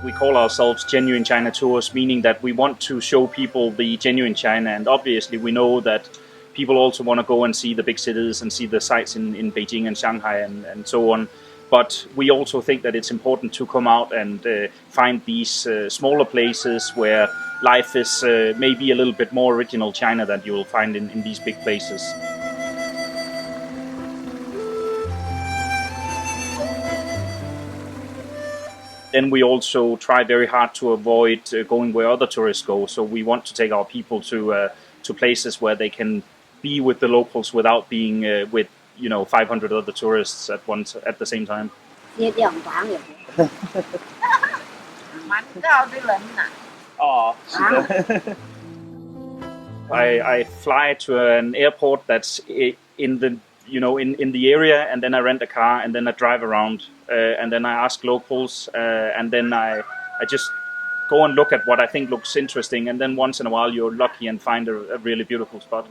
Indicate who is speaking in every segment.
Speaker 1: we call ourselves Genuine China Tours, meaning that we want to show people the genuine China. And obviously we know that people also want to go and see the big cities and see the sights in Beijing and Shanghai and so on. But we also think that it's important to come out and find these smaller places where life is maybe a little bit more original China than you will find in these big places. Then we also try very hard to avoid going where other tourists go. So we want to take our people to places where they can be with the locals without being with 500 other tourists at the same time. I fly to an airport that's in the area, and then I rent a car, and then I drive around, and then I ask locals, and then I just go and look at what I think looks interesting, and then once in a while you're lucky and find a really beautiful spot.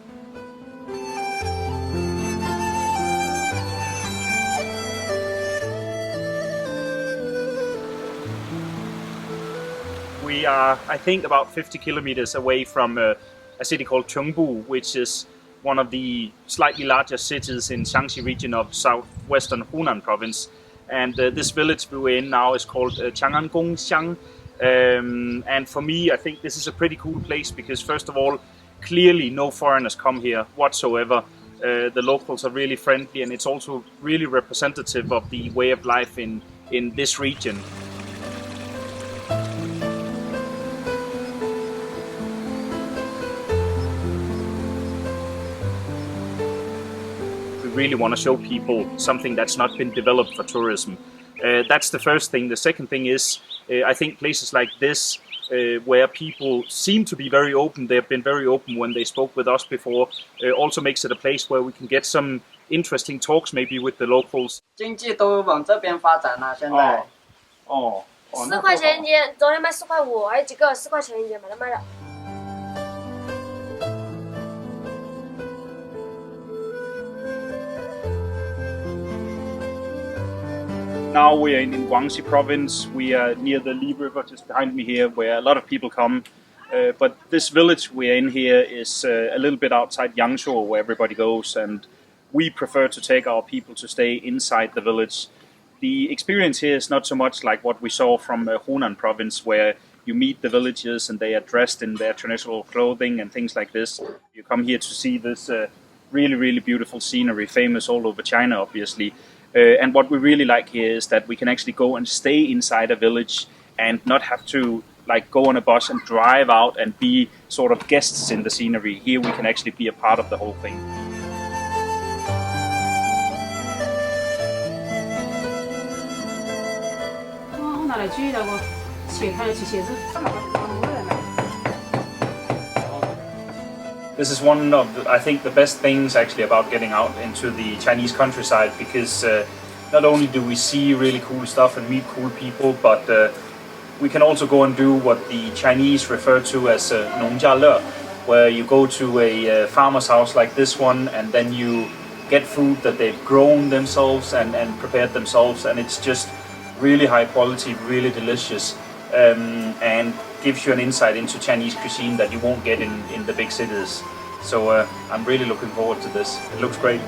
Speaker 1: We are, I think, about 50 kilometers away from a city called Chengdu, which is one of the slightly larger cities in Shaanxi region of southwestern Hunan province. And this village we're in now is called Chang'an. And for me, I think this is a pretty cool place because, first of all, clearly no foreigners come here whatsoever. The locals are really friendly, and it's also really representative of the way of life in this region. Really want to show people something that's not been developed for tourism. That's the first thing. The second thing is, I think places like this, where people seem to be very open, they've been very open when they spoke with us before, also makes it a place where we can get some interesting talks maybe with the locals.
Speaker 2: 经济都往这边发展了，现在。
Speaker 3: 4块钱一件，昨天卖4块5，还有几个4块钱一件，把它卖了。
Speaker 1: Now we are in Guangxi province. We are near the Li River, just behind me here, where a lot of people come. But this village we're in here is a little bit outside Yangzhou, where everybody goes, and we prefer to take our people to stay inside the village. The experience here is not so much like what we saw from Hunan province, where you meet the villagers and they are dressed in their traditional clothing and things like this. You come here to see this really, really beautiful scenery, famous all over China, obviously. And what we really like here is that we can actually go and stay inside a village and not have to go on a bus and drive out and be sort of guests in the scenery. Here we can actually be a part of the whole thing. This is one of, I think, the best things actually about getting out into the Chinese countryside, because not only do we see really cool stuff and meet cool people, but we can also go and do what the Chinese refer to as nongjiale, where you go to a farmer's house like this one, and then you get food that they've grown themselves and prepared themselves, and it's just really high quality, really delicious, and gives you an insight into Chinese cuisine that you won't get in the big cities. So I'm really looking forward to this. It looks great.